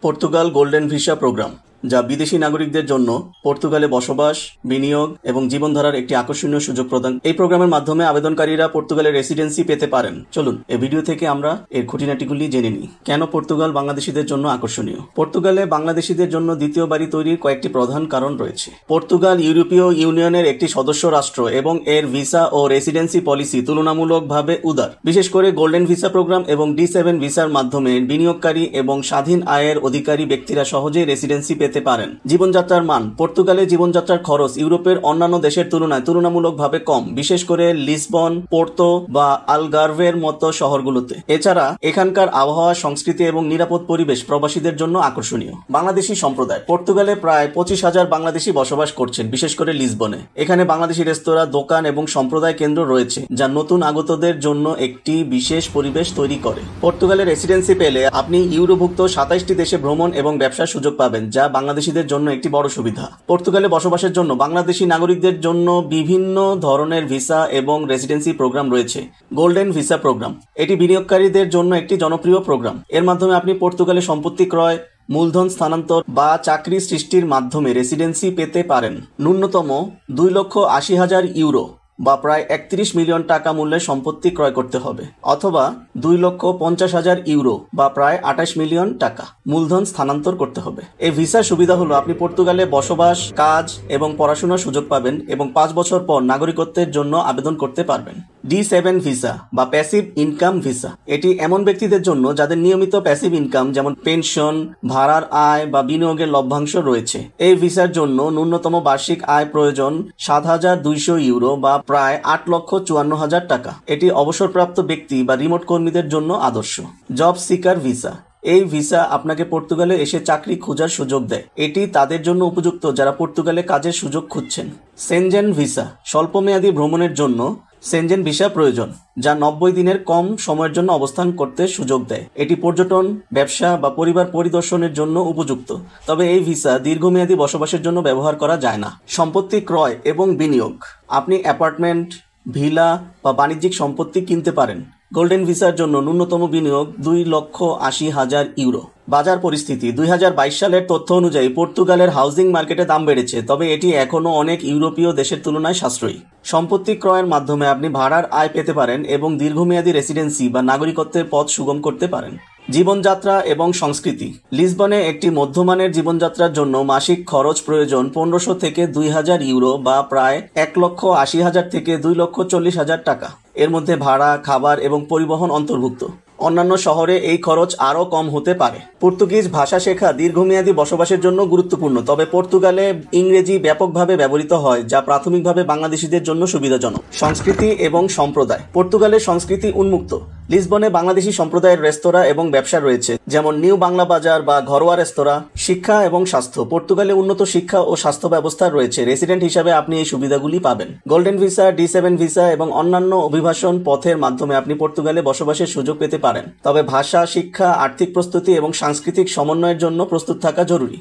Portugal golden visa program, যা বিদেশি নাগরিকদের জন্য পর্তুগালে বসবাস, বিনিয়োগ এবং জীবনধারার একটি আকর্ষণীয় সুযোগ প্রদান। এই প্রোগ্রামের মাধ্যমে আবেদনকারীরা পর্তুগালের রেসিডেন্সি পেতে পারেন। চলুন এই ভিডিও থেকে আমরা এর খুঁটিনাটিগুলি জেনে নিই। কেন পর্তুগাল বাংলাদেশিদের জন্য আকর্ষণীয়? পর্তুগালে বাংলাদেশিদের জন্য দ্বিতীয় বাড়ি তৈরির কয়েকটি প্রধান কারণ রয়েছে। পর্তুগাল ইউরোপীয় ইউনিয়নের একটি সদস্য রাষ্ট্র এবং এর ভিসা ও রেসিডেন্সি পলিসি তুলনামূলকভাবে উদার। বিশেষ করে গোল্ডেন ভিসা প্রোগ্রাম এবং D7 ভিসার মাধ্যমে বিনিয়োগকারী এবং স্বাধীন আয়ের অধিকারী ব্যক্তিরা সহজেই রেসিডেন্সি পেতে পারেন। জীবনযাত্রার মান, পর্তুগালে জীবনযাত্রার খরচ ইউরোপের অন্যান্য দেশের তুলনায় তুলনামূলকভাবে কম, বিশেষ করে লিসবন, পোর্তো বা আলগার্ভের মতো শহরগুলোতে। এছাড়া এখানকার আবহাওয়া, সংস্কৃতি এবং নিরাপদ পরিবেশ প্রবাসীদের জন্য আকর্ষণীয়। বাংলাদেশি সম্প্রদায়, পর্তুগালে প্রায় 25,000 বাংলাদেশি বসবাস করছেন, বিশেষ করে লিসবনে। এখানে বাংলাদেশি রেস্তোরাঁ, দোকান এবং সম্প্রদায় কেন্দ্র রয়েছে, যা নতুন আগতদের জন্য একটি বিশেষ পরিবেশ তৈরি করে। পর্তুগালে রেসিডেন্সি পেলে আপনি ইউরোভুক্ত 27টি দেশে ভ্রমণ এবং ব্যবসার সুযোগ পাবেন, যা বাংলাদেশিদের জন্য একটি বড় সুবিধা। পর্তুগালে বসবাসের জন্য বাংলাদেশি নাগরিকদের জন্য বিভিন্ন ধরনের ভিসা এবং রেসিডেন্সি প্রোগ্রাম রয়েছে। গোল্ডেন ভিসা প্রোগ্রাম, এটি বিনিয়োগকারীদের জন্য একটি জনপ্রিয় প্রোগ্রাম। এর মাধ্যমে আপনি পর্তুগালে সম্পত্তি ক্রয়, মূলধন স্থানান্তর বা চাকরি সৃষ্টির মাধ্যমে রেসিডেন্সি পেতে পারেন। ন্যূনতম 2,80,000 ইউরো বা প্রায় 31 মিলিয়ন টাকা মূল্যের সম্পত্তি ক্রয় করতে হবে, অথবা 2,50,000 ইউরো বা প্রায় 28 মিলিয়ন টাকা মূলধন স্থানান্তর করতে হবে। এই ভিসার সুবিধা হলো আপনি পর্তুগালে বসবাস, কাজ এবং পড়াশোনার সুযোগ পাবেন এবং 5 বছর পর নাগরিকত্বের জন্য আবেদন করতে পারবেন। D7 ভিসা বা প্যাসিভ ইনকাম ভিসা, এটি এমন ব্যক্তিদের জন্য যাদের নিয়মিত প্যাসিভ ইনকাম যেমন পেনশন, ভাড়ার আয় বা বিনিয়োগের লভ্যাংশ রয়েছে। এই ভিসার জন্য ন্যূনতম বার্ষিক আয় প্রয়োজন 7,200 ইউরো বা প্রায় 8,54,000 টাকা। এটি অবসরপ্রাপ্ত ব্যক্তি বা রিমোট কর্মীদের জন্য আদর্শ। জব সিকার ভিসা, এই ভিসা আপনাকে পর্তুগালে এসে চাকরি খোঁজার সুযোগ দেয়। এটি তাদের জন্য উপযুক্ত যারা পর্তুগালে কাজের সুযোগ খুঁজছেন। সেনজেন ভিসা, স্বল্পমেয়াদী ভ্রমণের জন্য সেনজেন ভিসা প্রয়োজন, যা 90 দিনের কম সময়ের জন্য অবস্থান করতে সুযোগ দেয়। এটি পর্যটন, ব্যবসা বা পরিবার পরিদর্শনের জন্য উপযুক্ত, তবে এই ভিসা দীর্ঘমেয়াদী বসবাসের জন্য ব্যবহার করা যায় না। সম্পত্তি ক্রয় এবং বিনিয়োগ, আপনি অ্যাপার্টমেন্ট, ভিলা বা বাণিজ্যিক সম্পত্তি কিনতে পারেন। গোল্ডেন ভিসার জন্য ন্যূনতম বিনিয়োগ 2,80,000 ইউরো। বাজার পরিস্থিতি, 2022 সালের তথ্য অনুযায়ী পর্তুগালের হাউজিং মার্কেটে দাম বেড়েছে, তবে এটি এখনও অনেক ইউরোপীয় দেশের তুলনায় সাশ্রয়ী। সম্পত্তি ক্রয়ের মাধ্যমে আপনি ভাড়ার আয় পেতে পারেন এবং দীর্ঘমেয়াদী রেসিডেন্সি বা নাগরিকত্বের পথ সুগম করতে পারেন। জীবনযাত্রা এবং সংস্কৃতি, লিসবনে একটি মধ্যমানের জীবনযাত্রার জন্য মাসিক খরচ প্রয়োজন 1500 থেকে 2,000 ইউরো বা প্রায় 1,80,000 থেকে 2,40,000 টাকা। এর মধ্যে ভাড়া, খাবার এবং পরিবহন অন্তর্ভুক্ত। অন্যান্য শহরে এই খরচ আরও কম হতে পারে। পর্তুগিজ ভাষা শেখা দীর্ঘমেয়াদী বসবাসের জন্য গুরুত্বপূর্ণ, তবে পর্তুগালে ইংরেজি ব্যাপকভাবে ব্যবহৃত হয়, যা প্রাথমিকভাবে বাংলাদেশিদের জন্য সুবিধাজনক। সংস্কৃতি এবং সম্প্রদায়, পর্তুগালের সংস্কৃতি উন্মুক্ত। লিসবনে বাংলাদেশি সম্প্রদায়ের রেস্তোরাঁ এবং ব্যবসা রয়েছে, যেমন নিউ বাংলা বাজার বা ঘরোয়া রেস্তোরাঁ। শিক্ষা এবং স্বাস্থ্য, পর্তুগালে উন্নত শিক্ষা ও স্বাস্থ্য ব্যবস্থা রয়েছে। রেসিডেন্ট হিসাবে আপনি এই সুবিধাগুলি পাবেন। গোল্ডেন ভিসা, D7 ভিসা এবং অন্যান্য অভিবাসন পথের মাধ্যমে আপনি পর্তুগালে বসবাসের সুযোগ পেতে পারেন, তবে ভাষা, শিক্ষা, আর্থিক প্রস্তুতি এবং সাংস্কৃতিক সমন্বয়ের জন্য প্রস্তুত থাকা জরুরি।